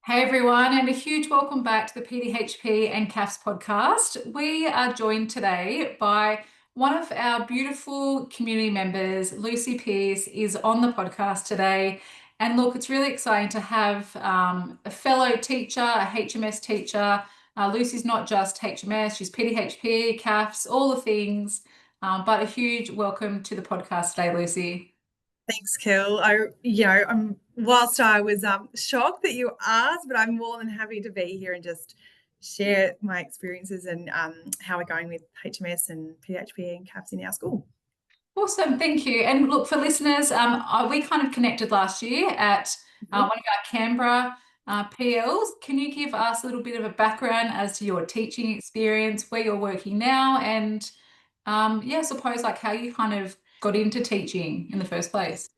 Hey everyone, and a huge welcome back to the PDHP and CAFS podcast. We are joined today by one of our beautiful community members, Lucy Pearce, is on the podcast today. And look, it's really exciting to have a fellow teacher, a HMS teacher. Lucy's not just HMS, she's PDHP, CAFS, all the things. But a huge welcome to the podcast today, Lucy. Thanks, Kel. Whilst I was shocked that you asked, but I'm more than happy to be here and just share my experiences and how we're going with HMS and PHP and CAPS in our school. Awesome, thank you. And look, for listeners, we kind of connected last year at one of our Canberra PLs. Can you give us a little bit of a background as to your teaching experience, where you're working now, and suppose like how you kind of got into teaching in the first place?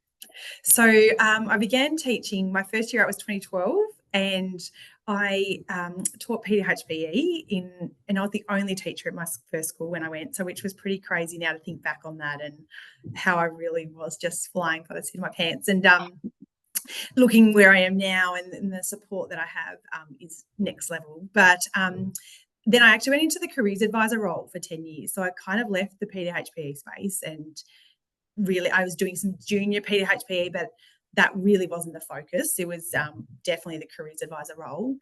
So I began teaching, my first year out was 2012, and I taught PDHPE and I was the only teacher at my first school when I went, so which was pretty crazy now to think back on that and how I really was just flying by the seat of my pants. And looking where I am now and the support that I have is next level. But then I actually went into the careers advisor role for 10 years. So I kind of left the PDHPE space and really I was doing some junior PDHPE, but that really wasn't the focus. It was definitely the careers advisor role.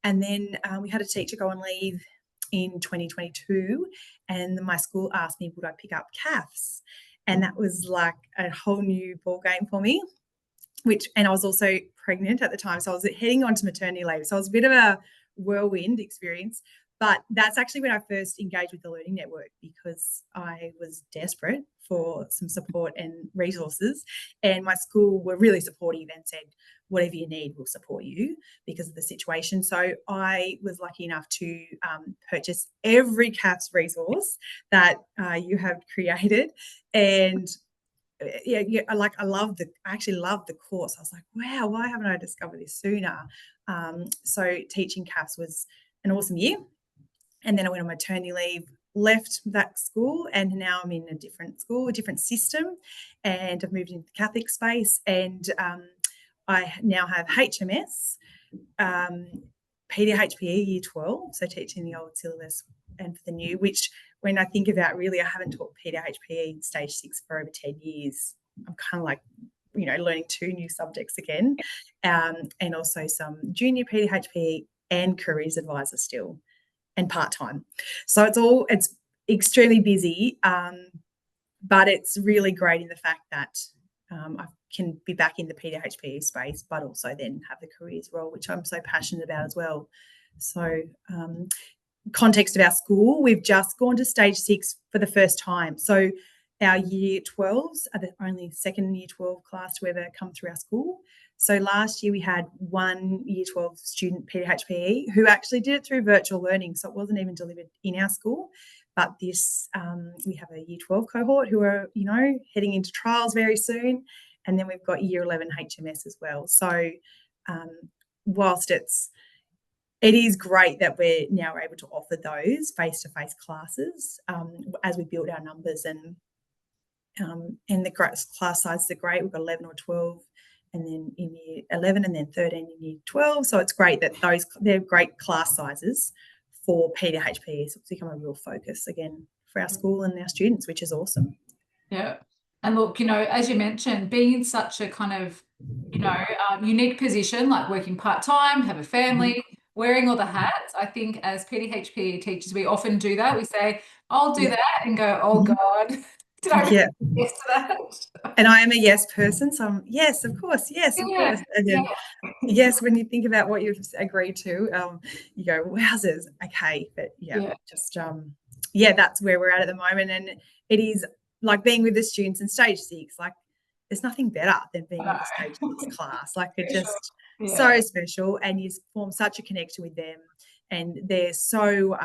And then we had a teacher go on leave in 2022 and my school asked me, would I pick up CAFS? And that was like a whole new ball game for me, and I was also pregnant at the time. So I was heading on to maternity leave. So it was a bit of a whirlwind experience. But that's actually when I first engaged with the Learning Network because I was desperate for some support and resources. And my school were really supportive and said, whatever you need, we'll support you because of the situation. So I was lucky enough to purchase every CAFS resource that you have created. And I actually loved the course. I was like, wow, why haven't I discovered this sooner? So teaching CAFS was an awesome year. And then I went on maternity leave, left that school, and now I'm in a different school, a different system, and I've moved into the Catholic space. And I now have HMS, PDHPE Year 12, so teaching the old syllabus and for the new, which when I think about really, I haven't taught PDHPE Stage 6 for over 10 years. I'm kind of like, learning two new subjects again, and also some junior PDHPE and careers advisor still. And part-time. So it's extremely busy, but it's really great in the fact that I can be back in the PDHPE space, but also then have the careers role, which I'm so passionate about as well. So context of our school, we've just gone to Stage 6 for the first time. So our Year 12s are the only second Year 12 class to ever come through our school. So last year we had one Year 12 student PDHPE who actually did it through virtual learning, so it wasn't even delivered in our school. But this, we have a Year 12 cohort who are, heading into trials very soon, and then we've got Year 11 HMS as well. So whilst it is great that we're now able to offer those face-to-face classes as we build our numbers and the class sizes are great. We've got 11 or 12. And then in Year 11 and then 13 in Year 12. So it's great that they're great class sizes for PDHPE. So it's become a real focus again for our school and our students, which is awesome. Yeah. And look, as you mentioned, being in such a kind of, unique position, like working part-time, have a family, wearing all the hats, I think as PDHPE teachers, we often do that. We say, I'll do that and go, oh God. Did I really yes to that? And I am a yes person, so I'm yes, of course, yes, of course. And then, yes, when you think about what you've agreed to, you go, wowzers, okay, but that's where we're at the moment, and it is like being with the students in Stage 6. Like, there's nothing better than being in the Stage 6 class. Like, it's just so special, and you form such a connection with them, and they're so.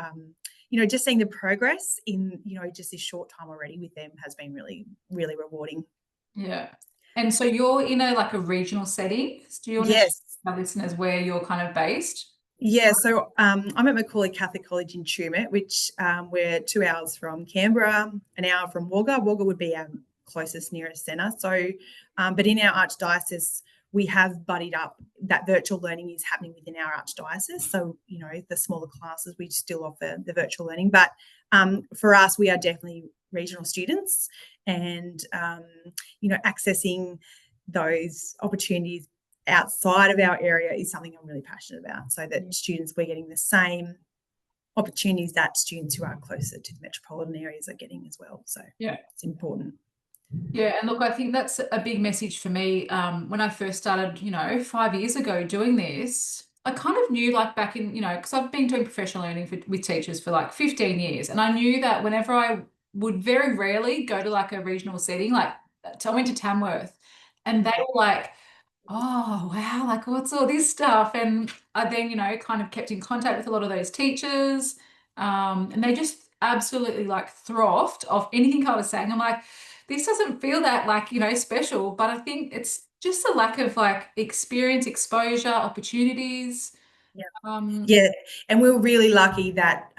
Just seeing the progress in, just this short time already with them has been really, really rewarding. Yeah. And so you're in a regional setting. Do you want to share with our listeners where you're kind of based? Yeah, so I'm at Macaulay Catholic College in Tumut, which we're 2 hours from Canberra, an hour from Wagga. Wagga would be our closest, nearest centre. So, but in our archdiocese, we have buddied up that virtual learning is happening within our archdiocese. So, the smaller classes, we still offer the virtual learning. But for us, we are definitely regional students, and, accessing those opportunities outside of our area is something I'm really passionate about, so that students, we're getting the same opportunities that students who are closer to the metropolitan areas are getting as well. So yeah, it's important. Yeah, and look, I think that's a big message for me. When I first started, 5 years ago doing this, I kind of knew, like, back in, because I've been doing professional learning with teachers for like 15 years, and I knew that whenever I would very rarely go to like a regional setting, like, so I went to Tamworth, and they were like, oh, wow, like, what's all this stuff? And I then, kind of kept in contact with a lot of those teachers, and they just absolutely like frothed off anything I was saying. I'm like, this doesn't feel that, like, special, but I think it's just a lack of like experience, exposure, opportunities. Yeah. Um, Yeah, and we were really lucky that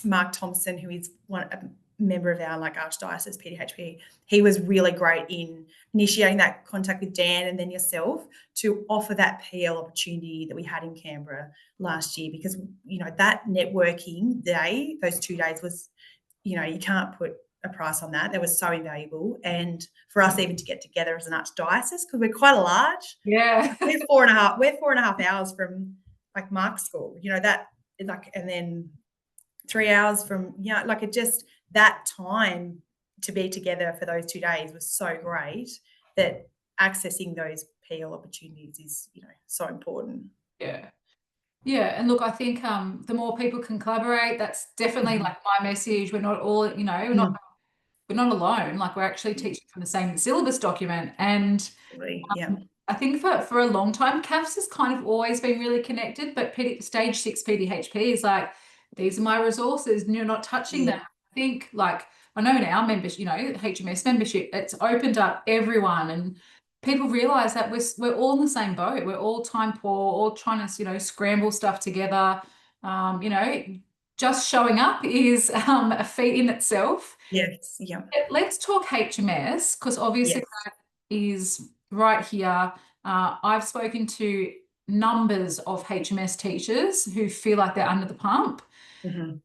Mark Thompson, who is a member of our archdiocese PDHP, he was really great in initiating that contact with Dan and then yourself to offer that PL opportunity that we had in Canberra last year, because that networking day, those 2 days was, you can't put a price on that. That was so invaluable, and for us even to get together as an archdiocese, because we're quite a large. yeah. We're 4.5 hours from like Mark's school, that, like, and then 3 hours from, it just, that time to be together for those 2 days was so great that accessing those PL opportunities is, so important. Yeah. Yeah, and look, I think the more people can collaborate, that's definitely like my message. We're not all, we're not alone. Like, we're actually teaching from the same syllabus document. And Yeah. I think for a long time, CAFS has kind of always been really connected, but stage 6 PDHP is like, these are my resources, and you're not touching them. I think, like, I know in our members, HMS membership, it's opened up everyone, and people realize that we're all in the same boat. We're all time poor, all trying to, scramble stuff together. You know, just showing up is a feat in itself. Yes. Yeah. Let's talk HMS, because obviously Yes. that is right here. I've spoken to numbers of HMS teachers who feel like they're under the pump. Mm-hmm.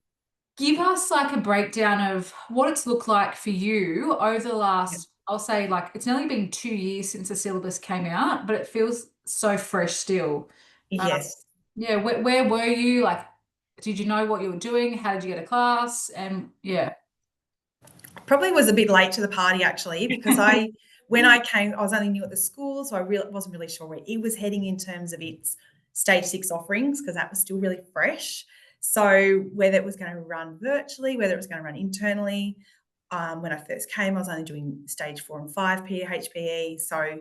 Give us like a breakdown of what it's looked like for you over the last, I'll say, like, it's nearly been 2 years since the syllabus came out, but it feels so fresh still. Yes. Yeah, where were you? Like, did you know what you were doing? How did you get a class? And yeah. Probably was a bit late to the party, actually, because when I came, I was only new at the school, so I wasn't really sure where it was heading in terms of its stage 6 offerings, because that was still really fresh. So whether it was going to run virtually, whether it was going to run internally, when I first came, I was only doing stage 4 and 5 PHPE. So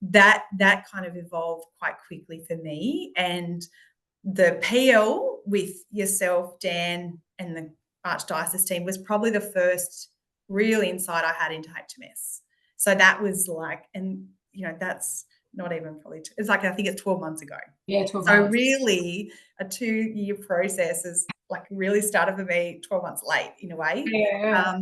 that kind of evolved quite quickly for me. And the PL with yourself, Dan, and the Archdiocese team was probably the first real insight I had into HMS. So that was like, and that's not even probably, it's like, I think it's 12 months ago. Yeah, 12 So months. really a 2-year process is like really started for me 12 months late in a way. Yeah.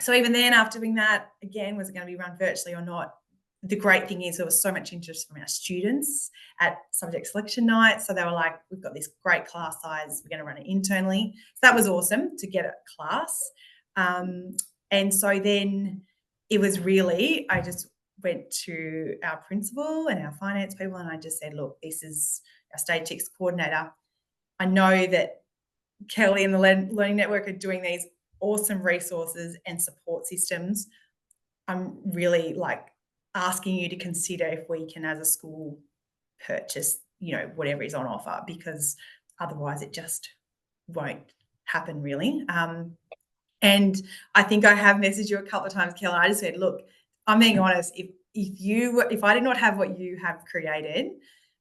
So even then, after doing that, again, was it going to be run virtually or not? The great thing is there was so much interest from our students at subject selection night. So they were like, we've got this great class size, we're going to run it internally. So that was awesome to get a class. And so then it was really, I just went to our principal and our finance people, and I just said, look, this is our stage 6 coordinator. I know that Kelly and the Learning Network are doing these awesome resources and support systems. I'm really like asking you to consider if we can, as a school, purchase, whatever is on offer, because otherwise it just won't happen really. And I think I have messaged you a couple of times, Kelly. I just said, look, I'm being honest. If I did not have what you have created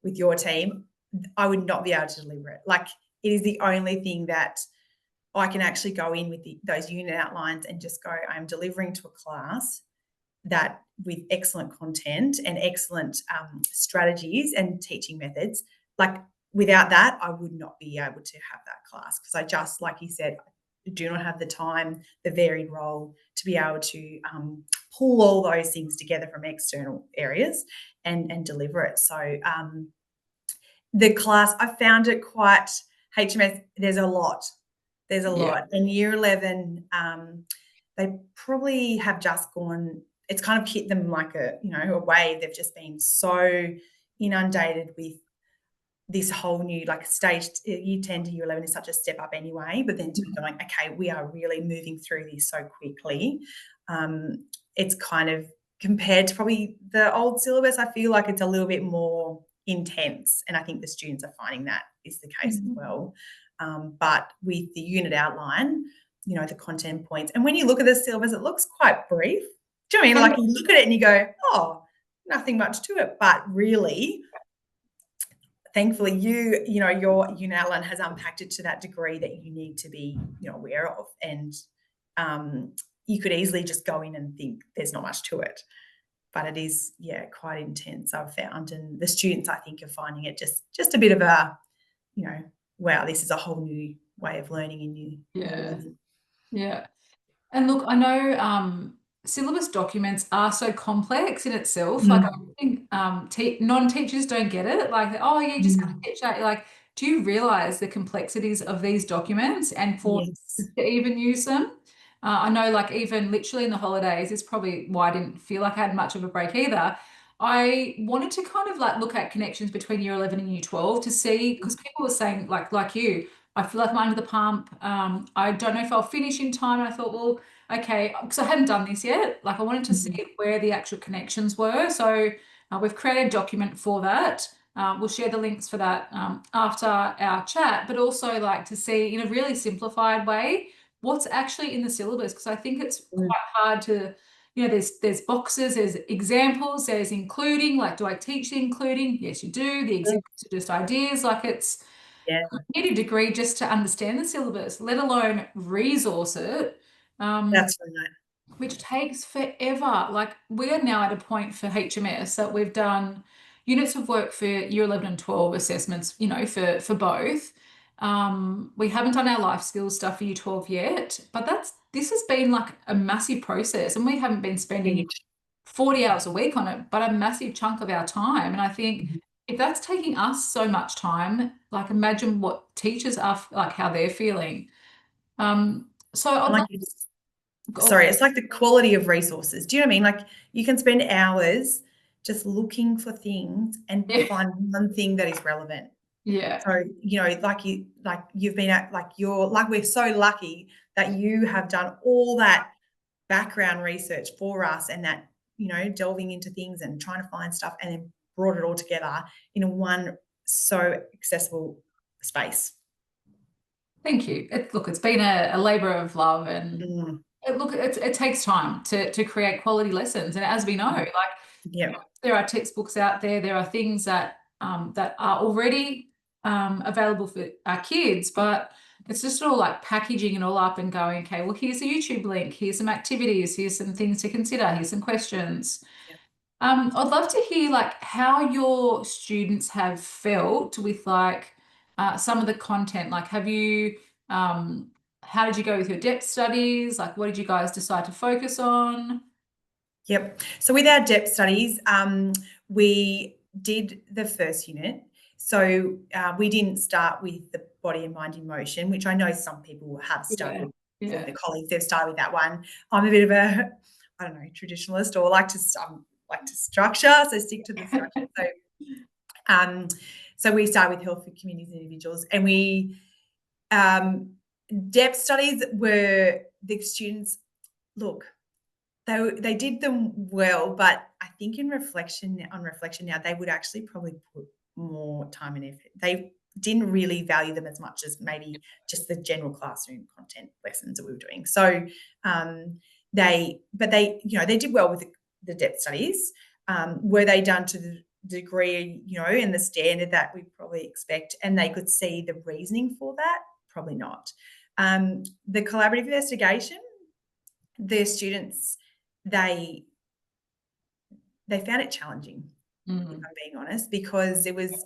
with your team, I would not be able to deliver it. Like, it is the only thing that I can actually go in with those unit outlines and just go, I'm delivering to a class that with excellent content and excellent strategies and teaching methods. Like, without that, I would not be able to have that class, because I just, like you said, do not have the time, the varied role to be able to pull all those things together from external areas. and deliver it. So the class, I found it quite HMS. There's a lot. There's a lot. In year 11, they probably have just gone. It's kind of hit them like a wave. They've just been so inundated with this whole new stage. Year 10 to year 11 is such a step up anyway, but then to be going, okay, we are really moving through this so quickly. It's kind of, compared to probably the old syllabus, I feel like it's a little bit more intense, and I think the students are finding that is the case as well. But with the unit outline, the content points, and when you look at the syllabus, it looks quite brief. Do you know what I mean? You look at it and you go, oh, nothing much to it, but really, thankfully, your unit outline has unpacked it to that degree that you need to be aware of, and you could easily just go in and think there's not much to it, but it is quite intense, I've found, and the students, I think, are finding it just a bit of a wow, this is a whole new way of learning in you. Yeah. And look, I know syllabus documents are so complex in itself. Like, I think non-teachers don't get it. Like, oh, yeah, you just got to teach that. Like, do you realize the complexities of these documents and for to even use them? I know, like, even literally in the holidays is probably why I didn't feel like I had much of a break either. I wanted to kind of look at connections between year 11 and year 12 to see, because people were saying like you, I feel like I'm under the pump. I don't know if I'll finish in time. And I thought, well, okay, because I hadn't done this yet. Like, I wanted to see where the actual connections were. So we've created a document for that. We'll share the links for that after our chat, but also to see in a really simplified way what's actually in the syllabus, because I think it's quite hard to, there's boxes, there's examples, there's including, do I teach the including? Yes, you do. The examples are just ideas. It's you need a degree just to understand the syllabus, let alone resource it. That's right. Which takes forever. We are now at a point for HMS that we've done units of work for year 11 and 12 assessments, for both. We haven't done our life skills stuff for year 12 yet, but this has been a massive process, and we haven't been spending 40 hours a week on it, but a massive chunk of our time. And I think if that's taking us so much time, imagine what teachers are how they're feeling. So I'd like Sorry, it's like the quality of resources. Do you know what I mean? You can spend hours just looking for things and find one thing that is relevant. Yeah. So, you've been at, we're so lucky that you have done all that background research for us, and that, delving into things and trying to find stuff, and then brought it all together in one so accessible space. Thank you. It's been a labor of love, and it takes time to create quality lessons. And as we know, there are textbooks out there. There are things that are already available for our kids, but it's just all packaging it all up and going, okay, well, here's a YouTube link, here's some activities, here's some things to consider, here's some questions. I'd love to hear how your students have felt with some of the content. Have you how did you go with your depth studies? What did you guys decide to focus on? Yep. So with our depth studies, we did the first unit. So we didn't start with the body and mind in motion, which I know some people have started with. The colleagues, they've started with that one. I'm a bit of a, I don't know, traditionalist, or like to structure, so stick to the structure. So we start with health for communities and individuals, and we depth studies were the students. Look, they did them well, but I think on reflection now, they would actually probably put more time and effort. They didn't really value them as much as maybe just the general classroom content lessons that we were doing. So they did well with the depth studies. Were they done to the degree, and the standard that we probably expect, and they could see the reasoning for that? Probably not. The collaborative investigation, the students, they found it challenging, if I'm being honest, because it was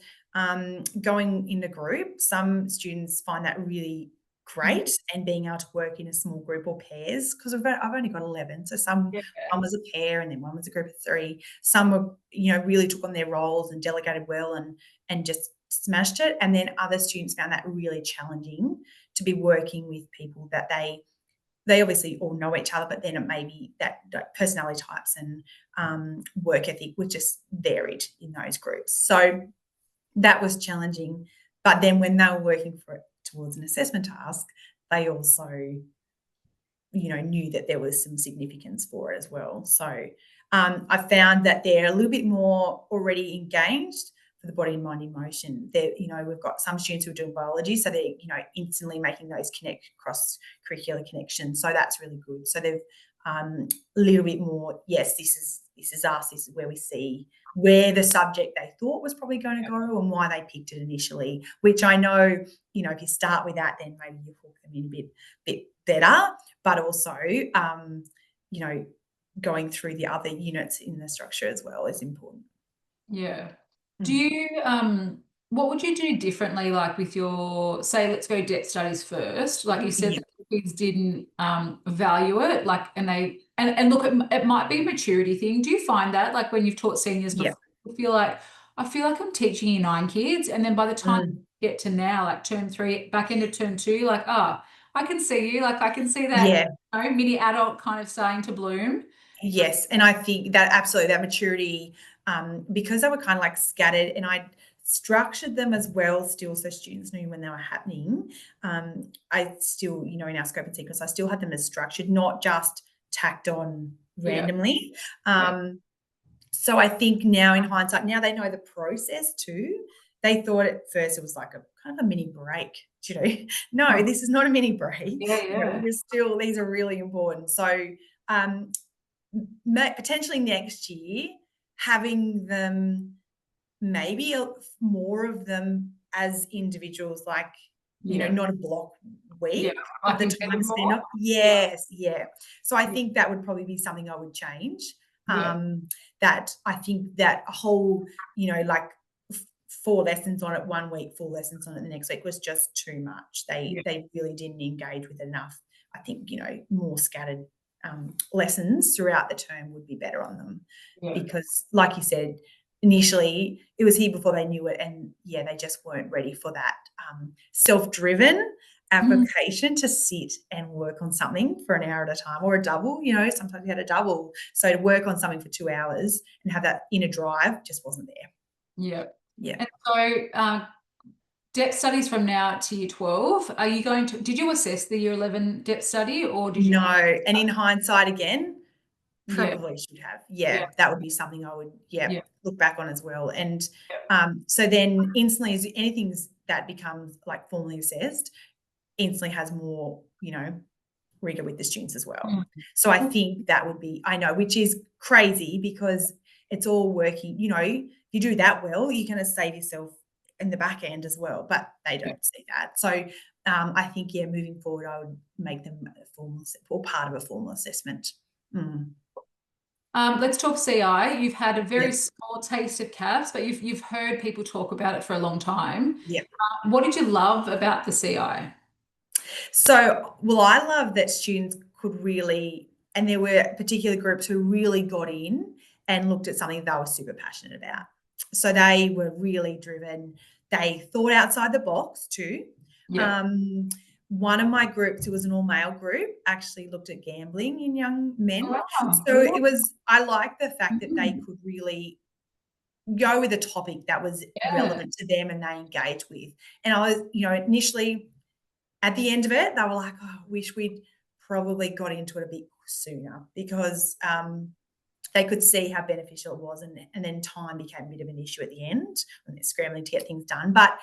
going in a group. Some students find that really great, and being able to work in a small group or pairs, because I've only got 11, so Yeah. one was a pair and then one was a group of 3. Some were, really took on their roles and delegated well and just smashed it, and then other students found that really challenging to be working with people that they obviously all know each other, but then it may be that personality types and work ethic was just varied in those groups. So that was challenging. But then when they were working towards an assessment task, they also, knew that there was some significance for it as well. So I found that they're a little bit more already engaged for the body and mind in motion. We've got some students who are doing biology, so they're, instantly making those cross-curricular connections. So that's really good. So they've a little bit more, yes, this is us, this is where we see where the subject they thought was probably going to go and why they picked it initially, which I know, if you start with that, then maybe you hook them in a bit better, but also, going through the other units in the structure as well is important. Yeah. Do you, what would you do differently, like with your, say, let's go depth studies first, like you said, that the kids didn't value it, like, and they, and look, it might be a maturity thing. Do you find that, like, when you've taught seniors before, you feel like, I feel like I'm teaching year 9 kids, and then by the time you get to now, like term 3, back into term 2, like, I can see you, like, I can see that, mini adult kind of starting to bloom. Yes, and I think that absolutely, that maturity, because they were kind of like scattered, and I structured them as well still, so students knew when they were happening. I still, in our scope and sequence, I still had them as structured, not just tacked on randomly. So I think now in hindsight, now they know the process too. They thought at first it was like a kind of a mini break, No, this is not a mini break. These are really important. So potentially next year, having them, maybe more of them as individuals, like, not a block week of the time spent. Yes. So I think that would probably be something I would change. That I think that a whole, like 4 lessons on it one week, 4 lessons on it the next week was just too much. They really didn't engage with enough. I think, more scattered lessons throughout the term would be better on them, because, like you said, initially it was here before they knew it, and they just weren't ready for that self-driven application to sit and work on something for an hour at a time, or a double. Sometimes we had a double, so to work on something for 2 hours and have that inner drive just wasn't there. And so depth studies from now to year 12, are you going to, did you assess the year 11 depth study, or did you? No, and in hindsight again, probably should have. That would be something I would look back on as well. And so then instantly, as anything that becomes like formally assessed, instantly has more, rigor with the students as well. So I think that would be, I know, which is crazy, because it's all working, if you do that well, you're going to save yourself in the back end as well, but they don't see that. So I think, moving forward, I would make them a formal, or part of a formal assessment. Let's talk CI. You've had a very small taste of CAFS, but you've heard people talk about it for a long time. What did you love about the CI? So, well, I love that students could really, and there were particular groups who really got in and looked at something they were super passionate about. So they were really driven. They thought outside the box too. One of my groups, who was an all-male group, actually looked at gambling in young men. So I liked the fact that they could really go with a topic that was relevant to them and they engaged with. And I was, initially, at the end of it, they were like, I wish we'd probably got into it a bit sooner, because they could see how beneficial it was. And then time became a bit of an issue at the end when they're scrambling to get things done. But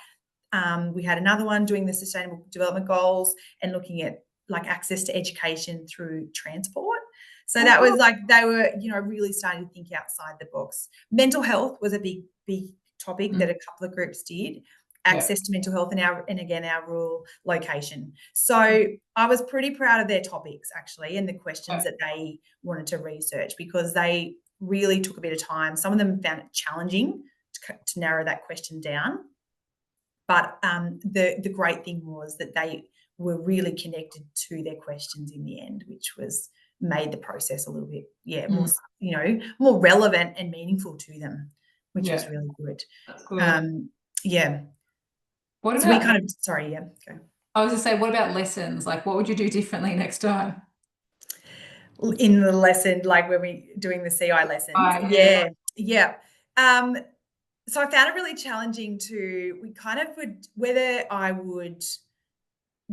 we had another one doing the Sustainable Development Goals and looking at like access to education through transport. So that was like, they were, really starting to think outside the box. Mental health was a big topic that a couple of groups did. Access to mental health and again, our rural location. So I was pretty proud of their topics, actually, and the questions that they wanted to research, because they really took a bit of time. Some of them found it challenging to narrow that question down. But the great thing was that they were really connected to their questions in the end, which made the process a little bit, more, more relevant and meaningful to them, which was really good. That's good. Yeah. What So we about, kind of, sorry, yeah, go. I was going to say, what about lessons? Like, what would you do differently next time? In the lesson, like when we doing the CI lessons. Yeah. Yeah. So I found it really challenging we kind of whether I would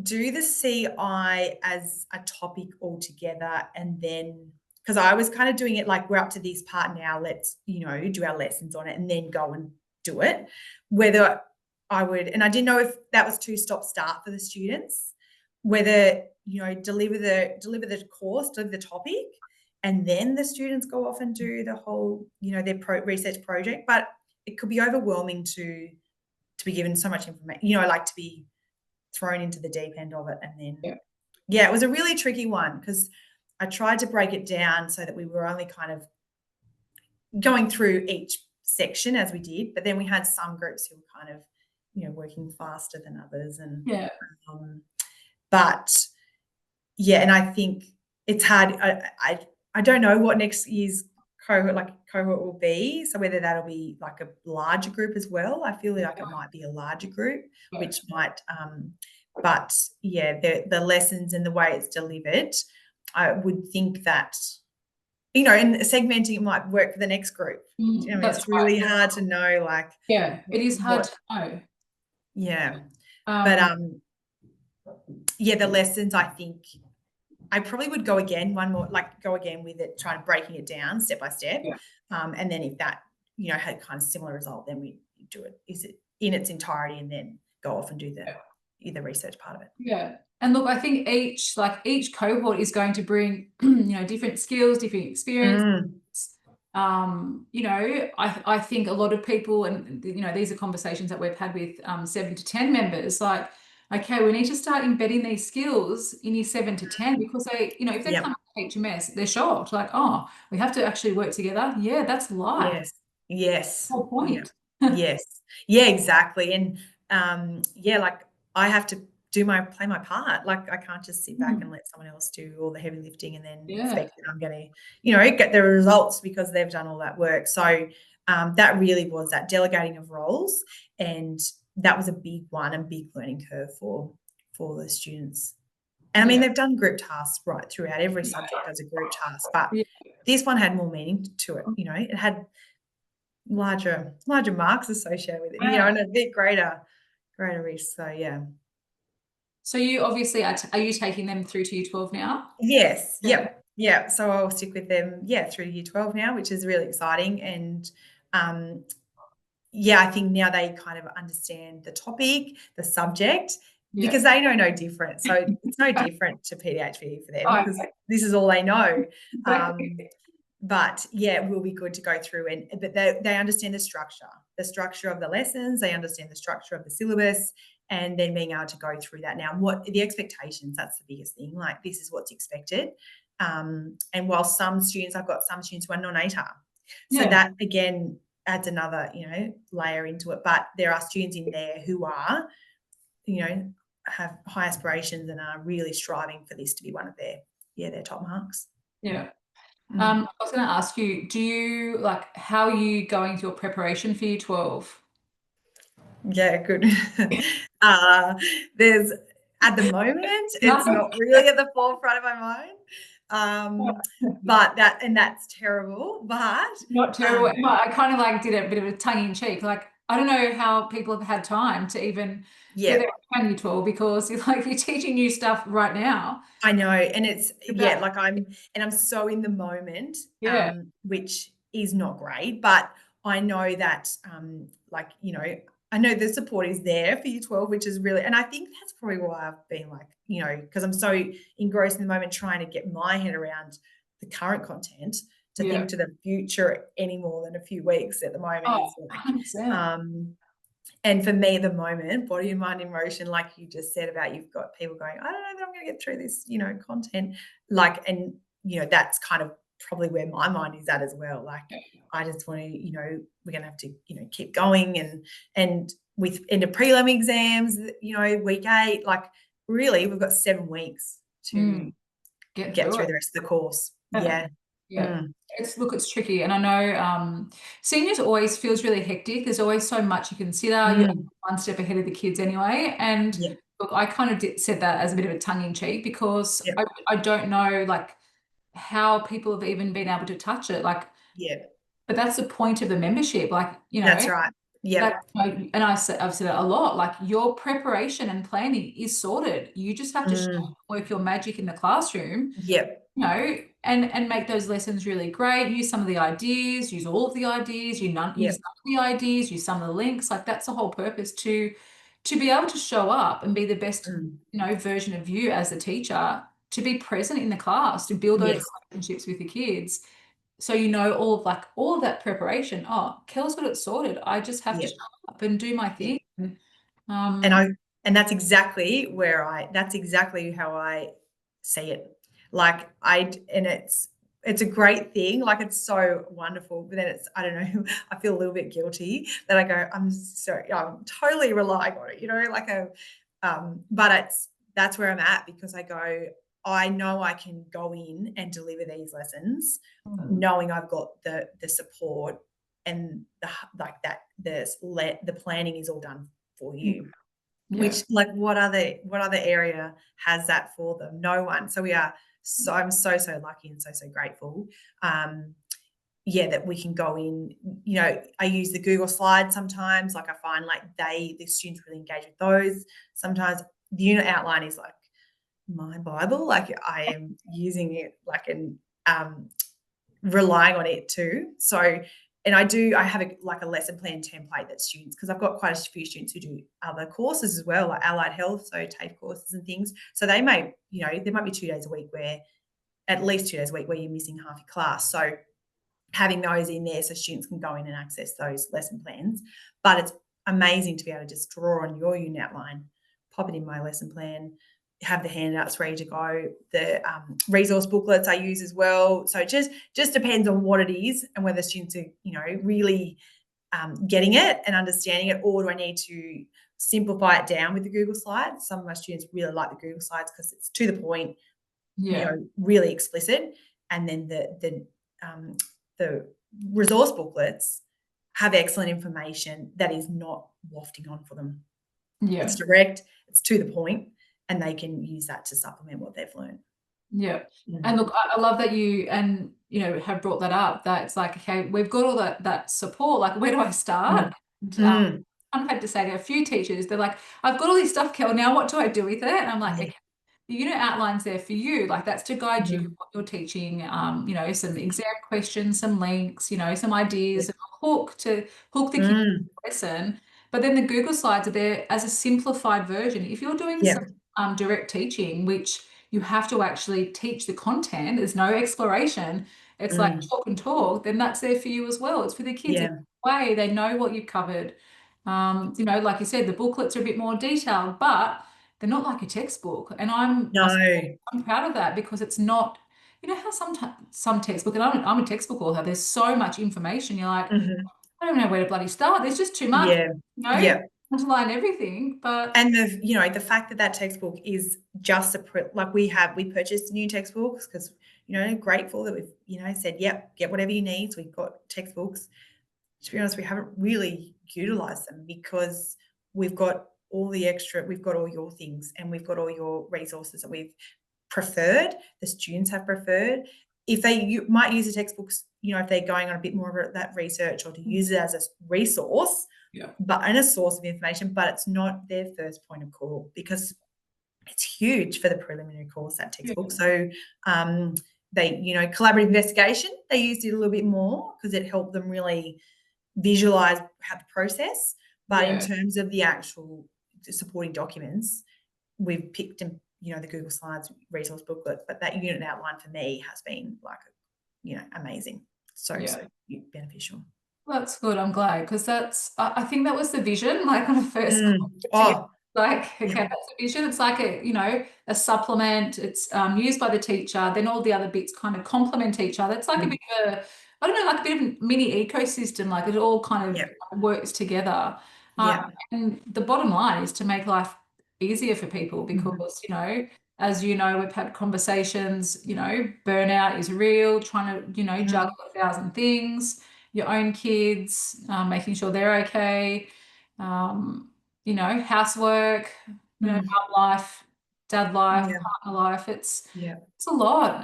do the CI as a topic altogether, and then, because I was kind of doing it like, we're up to this part now, let's, do our lessons on it and then go and do it. Whether I would, and I didn't know if that was too stop-start for the students, whether, deliver the course, deliver the topic, and then the students go off and do the whole, their research project. But it could be overwhelming to be given so much information, like to be thrown into the deep end of it. And then, it was a really tricky one, because I tried to break it down so that we were only kind of going through each section as we did, but then we had some groups who were kind of, working faster than others. And but and I think it's hard. I don't know what next year's cohort will be. So whether that'll be like a larger group as well. I feel like it might be a larger group, which might, but the lessons and the way it's delivered, I would think that, and segmenting it might work for the next group. It's really hard to know, like, it is hard to know. But the lessons, I think I probably would go again with it, trying to breaking it down step by step. And then if that, had kind of similar result, then we do it in its entirety, and then go off and do the research part of it. And look, I think each cohort is going to bring, different skills, different experience. I think a lot of people, and, these are conversations that we've had with 7 to 10 members, like, okay, we need to start embedding these skills in year 7 to 10, because they, if they come to HMS, they're shocked, like, oh, we have to actually work together. Yeah, that's life. Yes. Whole point. Yes. Yeah, exactly. And like, I have to play my part. Like, I can't just sit back and let someone else do all the heavy lifting and then expect that I'm going to, get the results because they've done all that work. So that really was that delegating of roles, and that was a big one and big learning curve for the students. And I mean, they've done group tasks right throughout. Every subject does a group task, but this one had more meaning to it. It had larger marks associated with it, and a bit greater risk. So So you obviously are you taking them through to year 12 now? Yes. Yep. So I'll stick with them through year 12 now, which is really exciting. And I think now they kind of understand the topic, the subject, because they know no different. So it's no different to PDHPE for them, because this is all they know. But it will be good to go through, but they understand the structure of the lessons. They understand the structure of the syllabus, and then being able to go through that now. What the expectations, that's the biggest thing. Like, this is what's expected. And while I've got some students who are non-ATAR. So that, again, adds another, layer into it. But there are students in there who are, have high aspirations and are really striving for this to be one of their top marks. I was going to ask you, how are you going with your preparation for year 12? Good. There's, at the moment, it's not really at the forefront of my mind. But that's terrible. But not terrible. I kind of did a bit of a tongue in cheek. Like, I don't know how people have had time to even get their year 12, because you're teaching new stuff right now. I know, and it's I'm so in the moment, which is not great. But I know that I know the support is there for year 12, which is really, and I think that's probably why I've been because I'm so engrossed in the moment, trying to get my head around the current content, to think to the future any more than a few weeks at the moment. 100%. And for me at the moment, body and mind in motion, like you just said about, you've got people going, I don't know that I'm going to get through this, content. That's kind of probably where my mind is at as well. Like, I just want to, we're going to have to, keep going, and with end of prelim exams, week 8, like, really, we've got 7 weeks to Get get through through it. the rest of the course. Yeah. Yeah. Yeah. Mm. It's tricky. And I know seniors always feels really hectic. There's always so much you consider. You're Mm. one step ahead of the kids anyway. And Yeah. look, I kind of said that as a bit of a tongue in cheek because Yeah. I don't know like how people have even been able to touch it. Like, Yeah. but that's the point of the membership. Like, That's right. that, Yep. and I've said it a lot, like your preparation and planning is sorted. You just have to show Mm. up, work your magic in the classroom, Yep. and make those lessons really great. Use some of the ideas, use all of the ideas, use Yep. some of the ideas, use some of the links. Like that's the whole purpose to be able to show up and be the best, Mm. version of you as a teacher, to be present in the class, to build those Yes. relationships with the kids. So all of that preparation. Oh, Kel's got it sorted. I just have to show Yep. up and do my Yep. thing. And Um, I and that's exactly how I see it. Like and it's a great thing. Like it's so wonderful. But then I don't know, I feel a little bit guilty that I go, I'm totally relying on it, like but that's where I'm at because I go, I know I can go in and deliver these lessons, knowing I've got the support and the planning is all done for you. yeah, Which like what other area has that for them? No one. So I'm so lucky and so grateful. Yeah, that we can go in. I use the Google Slides sometimes. Like I find like the students really engage with those. Sometimes the unit outline is like my Bible. Like I am using it like an relying on it too. So, and I have a lesson plan template that students, because I've got quite a few students who do other courses as well, like allied health, so TAFE courses and things. So there might be 2 days a week where, at least 2 days a week, where you're missing half your class. So having those in there so students can go in and access those lesson plans. But it's amazing to be able to just draw on your unit outline, pop it in my lesson plan, have the handouts ready to go. The resource booklets I use as well. So it just depends on what it is and whether students are, really getting it and understanding it, or do I need to simplify it down with the Google Slides? Some of my students really like the Google Slides because it's to the point, yeah, really explicit. And then the resource booklets have excellent information that is not wafting on for them. It's yeah. direct, it's to the point, and they can use that to supplement what they've learned. Yeah. And Mm. look, I love that have brought that up. That it's like, okay, we've got all that support. Like, where do I Mm. start? And Mm. I've had to say to a few teachers, they're like, I've got all this stuff, Kel. Now, what do I do with it? And I'm like, Yeah. okay, the unit outlines there for you. Like, that's to guide you Mm. what you're teaching. Some exam questions, some links, some ideas, Yep. a hook to hook the kids Mm. lesson. But then the Google Slides are there as a simplified version. If you're doing some Yep. direct teaching, which you have to actually teach the content, there's no exploration, it's like Mm. talk and talk, then that's there for you as well. It's for the kids in Yeah. a way, they know what you've covered. Like you said, the booklets are a bit more detailed, but they're not like a textbook. And No. I'm proud of that because it's not, how sometimes some textbook, and I'm a textbook author, there's so much information. You're like, Mhm. I don't know where to bloody start. There's just too much, Yeah. you know, Yeah. underline everything. But And the fact that textbook is just like we purchased new textbooks because, grateful that we've, said, yep, get whatever you need. So we've got textbooks. To be honest, we haven't really utilized them because we've got we've got all your things and we've got all your resources that we've preferred, the students have preferred. If you might use the textbooks, if they're going on a bit more of that research, or to use it as a resource, yeah, and a source of information, but it's not their first point of call because it's huge for the preliminary course, that yeah, textbook. So they, collaborative investigation, they used it a little bit more because it helped them really visualize how the process. But in yeah. terms of the actual supporting documents, we've picked, the Google Slides resource booklet, but that unit outline for me has been like, amazing. So Yeah. beneficial. Well, that's good. I'm glad because I think that was the vision. Like when I first got Mm. it together, Oh, like, okay, yeah. that's the vision. It's like a supplement. It's used by the teacher. Then all the other bits kind of complement each other. It's like a Mm. bit of I don't know, like a bit of a mini ecosystem. Like it all kind Yeah. of works together. Yeah. And the bottom line is to make life easier for people Mhm. because, as you know, we've had conversations, burnout is real, trying to, Mhm. juggle 1,000 things, your own kids, making sure they're okay, um, housework, mum Mm. life, dad life, Yeah. partner life. Yeah. It's a lot.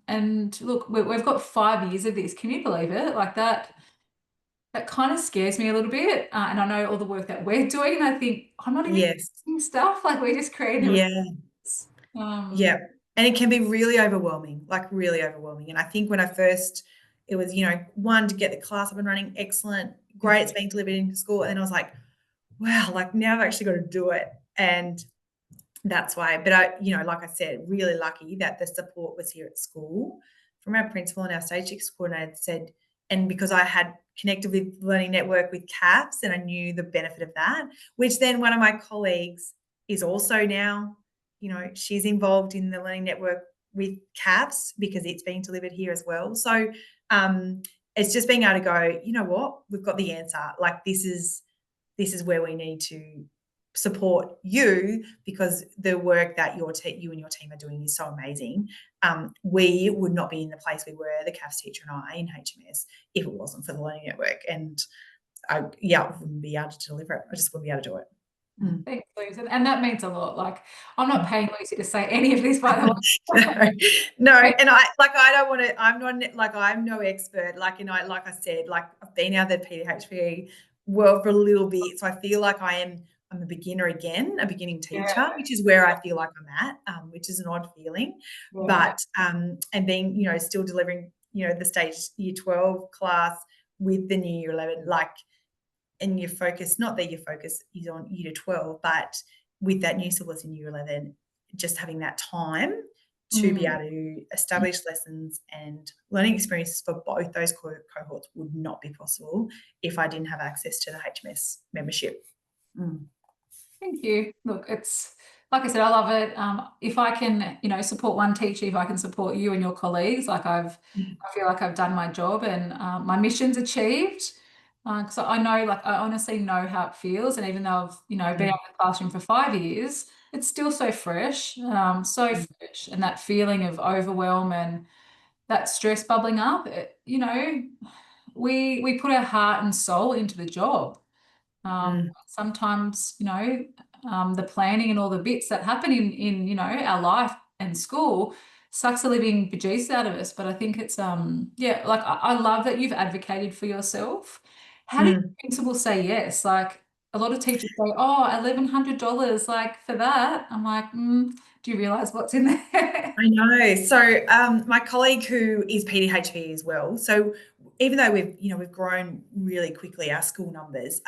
And look, we've got 5 years of this. Can you believe it? Like that kind of scares me a little bit. And I know all the work that we're doing, and I think I'm not even Yes. doing stuff. Like we're just creating a Yeah. um Yeah. And it can be really overwhelming, like really overwhelming. And I think when I first, it was, one, to get the class up and running, excellent, great, it's being delivered into school. And then I was like, wow, like now I've actually got to do it. And that's why, but like I said, really lucky that the support was here at school from our principal and our stage six coordinator said, and because I had connected with Learning Network with CAPS and I knew the benefit of that, which then one of my colleagues is also now, she's involved in the Learning Network with CAPS because it's being delivered here as well. So it's just being able to go, you know what, we've got the answer. Like this is where we need to support you because the work that you and your team are doing is so amazing. We would not be in the place we were, the CAFS teacher and I, in HMS, if it wasn't for the Learning Network. And I wouldn't be able to deliver it. I just wouldn't be able to do it. Mm. Thanks, Lucy. And that means a lot. Like I'm not paying Lucy to say any of this, by the way. No, and I don't want to. I'm not like I'm no expert. Like like I said, like I've been out of the PDHPE world for a little bit, so I feel like I'm a beginner again, a beginning teacher, Yeah, which is where I feel like I'm at, which is an odd feeling. yeah. But and being still delivering the stage year 12 class with the new year 11, like, and your focus, not that your focus is on year 12, but with that new syllabus in year 11, just having that time to be able to establish lessons and learning experiences for both those cohorts would not be possible if I didn't have access to the HMS membership. Mm. Thank you. Look, it's like I said, I love it. If I can, support one teacher, if I can support you and your colleagues, like I feel like I've done my job and my mission's achieved. Because I know, like, I honestly know how it feels. And even though I've, been out Mm. of the classroom for 5 years, it's still so fresh, so Mm. fresh. And that feeling of overwhelm and that stress bubbling up, we put our heart and soul into the job. Mm. Sometimes, the planning and all the bits that happen in our life and school sucks the living bejesus out of us. But I think it's yeah, like I love that you've advocated for yourself. How did the Mm. principal say yes? Like a lot of teachers say, oh, $1,100, like for that. I'm like, do you realize what's in there? I know. So my colleague who is PDHE as well. So even though we've grown really quickly, our school numbers,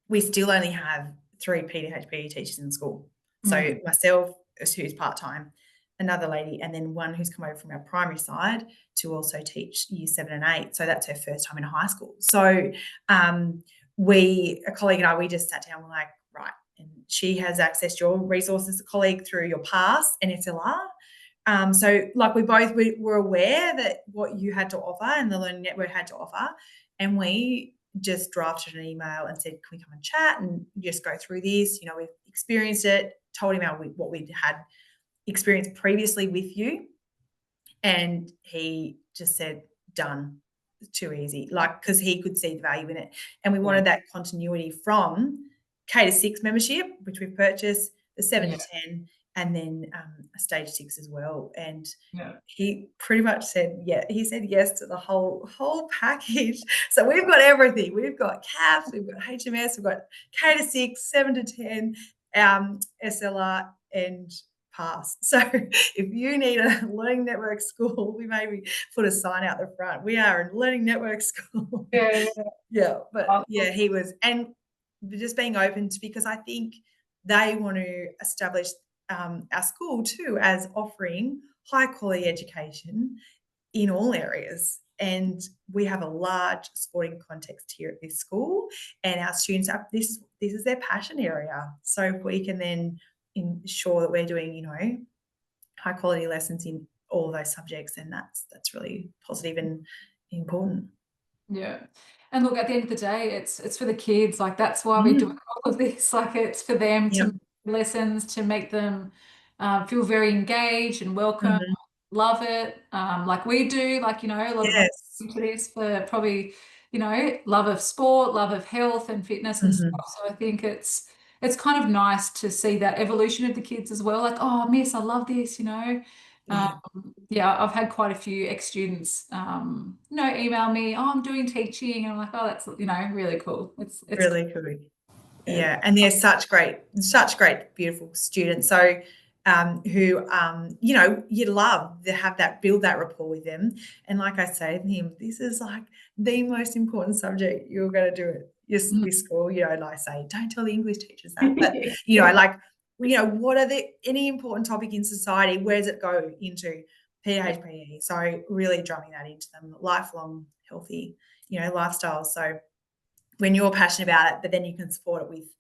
we still only have 3 PDHPE teachers in the school. So myself, who's part-time, another lady, and then one who's come over from our primary side to also teach year 7 and 8. So that's her first time in high school. So a colleague and I, we just sat down, we're like, right, and she has accessed your resources, a colleague, through your pass and SLR. So like we both were aware that what you had to offer and the Learning Network had to offer, and we just drafted an email and said, can we come and chat and just go through this? We've experienced it, told him what we'd had experienced previously with you. And he just said, done. Too easy. Like, because he could see the value in it. And we wanted that continuity from K to 6 membership, which we've purchased, the 7 to 10, and then a stage 6 as well. And Yeah. he pretty much said, he said yes to the whole package. So we've got everything. We've got CAPS, we've got HMS, we've got K to 6, 7 to 10, SLR, and pass. So if you need a Learning Network school, we maybe put a sign out the front. We are a Learning Network school. Yeah. Yeah, but Oh, yeah, he was, and just being open to, because I think they want to establish our school too as offering high quality education in all areas. And we have a large sporting context here at this school, and our students have this is their passion area. So if we can then ensure that we're doing high quality lessons in all of those subjects, and that's really positive and important. yeah. And look, at the end of the day, it's for the kids. Like that's why we're doing Mm. all of this. Like it's for them to Yep. lessons to make them feel very engaged and welcome, Mhm. love it, like we do. Like, a lot of us Yes. into this for probably, love of sport, love of health and fitness and Mhm. stuff. So I think it's kind of nice to see that evolution of the kids as well. Like, oh, miss, I love this. Um, Yeah. yeah, I've had quite a few ex-students, email me, oh, I'm doing teaching. And I'm like, oh, that's, really cool. It's Really good. yeah. Yeah, and they're such great, beautiful students. So, who you love to have that, build that rapport with them. And like I say to him, this is like the most important subject you're going to do at this school. And I say, don't tell the English teachers that, but like, what are the any important topic in society? Where does it go into PHPE? So really drumming that into them, lifelong healthy, lifestyle. So when you're passionate about it, but then you can support it with,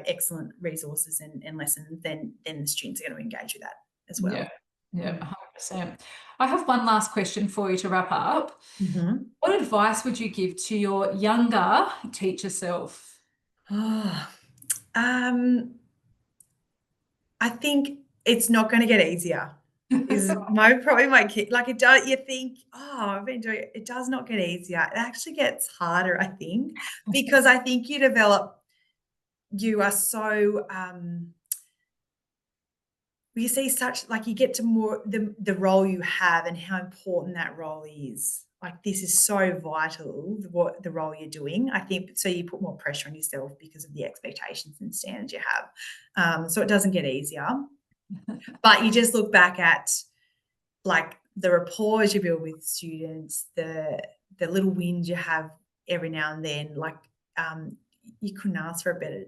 excellent resources and lessons, then the students are going to engage with that as Yeah, well. yeah, 100%. I have one last question for you to wrap up. Mm-hmm. What advice would you give to your younger teacher self? Oh, I think it's not going to get easier. Is probably my kid. Like it does. You think, oh, I've been doing it. It does not get easier. It actually gets harder. I think because I think you develop. You are so. You see such, like, you get to more the role you have and how important that role is. Like, this is so vital, what the role you're doing. I think so you put more pressure on yourself because of the expectations and standards you have. So it doesn't get easier. But you just look back at, like, the rapport you build with students, the little wins you have every now and then. Like, you couldn't ask for a better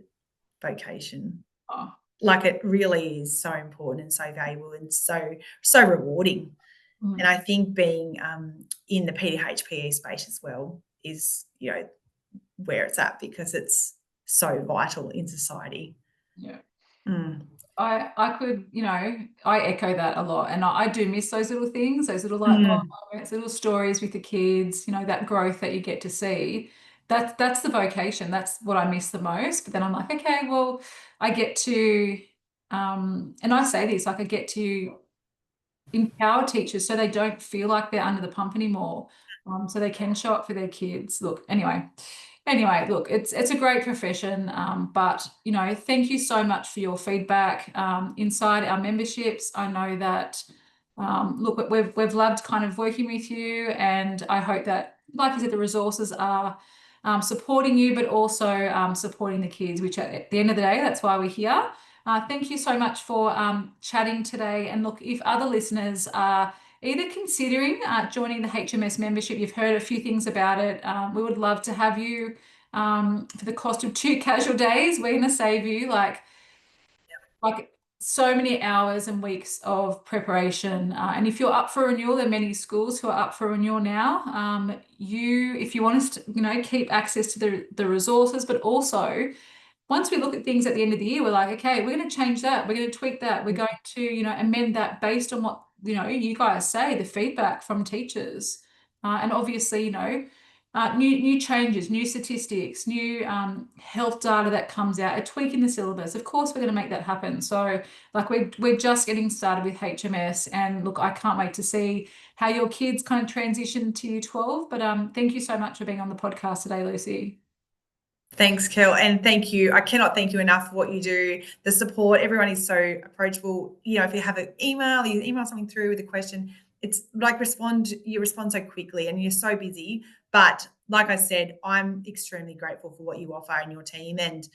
vocation. Oh, Like, it really is so important and so valuable and so rewarding. And I think being in the PDHPE space as well is, where it's at, because it's so vital in society. yeah. Mm. I could, I echo that a lot. And I do miss those little things, those little light bulb Mm. moments, little stories with the kids, that growth that you get to see. That's the vocation. That's what I miss the most. But then I'm like, okay, well, I get to, and I say this, like I get to empower teachers so they don't feel like they're under the pump anymore. So they can show up for their kids. Look, anyway, look, it's a great profession. But thank you so much for your feedback. Inside our memberships, I know that look, we've loved kind of working with you, and I hope that, like you said, the resources are supporting you, but also supporting the kids, which at the end of the day, that's why we're here. Thank you so much for chatting today. And look, if other listeners are either considering joining the HMS membership, you've heard a few things about it, we would love to have you for the cost of 2 casual days. We're going to save you like so many hours and weeks of preparation. And if you're up for renewal, there are many schools who are up for renewal now. If you want us to, keep access to the resources, but also once we look at things at the end of the year, we're like, okay, we're going to change that. We're going to tweak that. We're going to, amend that based on what, you guys say, the feedback from teachers. And obviously, new changes, new statistics, new health data that comes out, a tweak in the syllabus. Of course, we're going to make that happen. So, like, we're just getting started with HMS, and look, I can't wait to see how your kids kind of transition to Year 12. But thank you so much for being on the podcast today, Lucy. Thanks, Kel, and thank you. I cannot thank you enough for what you do. The support, everyone is so approachable. If you have an email, you email something through with a question, it's like you respond so quickly, and you're so busy. But like I said, I'm extremely grateful for what you offer and your team, and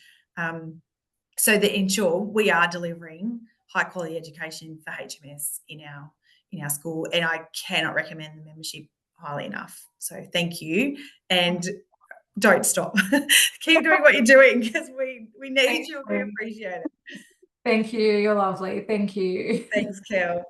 so that ensure we are delivering high quality education for HMS in our school. And I cannot recommend the membership highly enough. So thank you, and don't stop. Keep doing what you're doing, because we need you and we appreciate it. Thank you. You're lovely. Thank you. Thanks, Kel.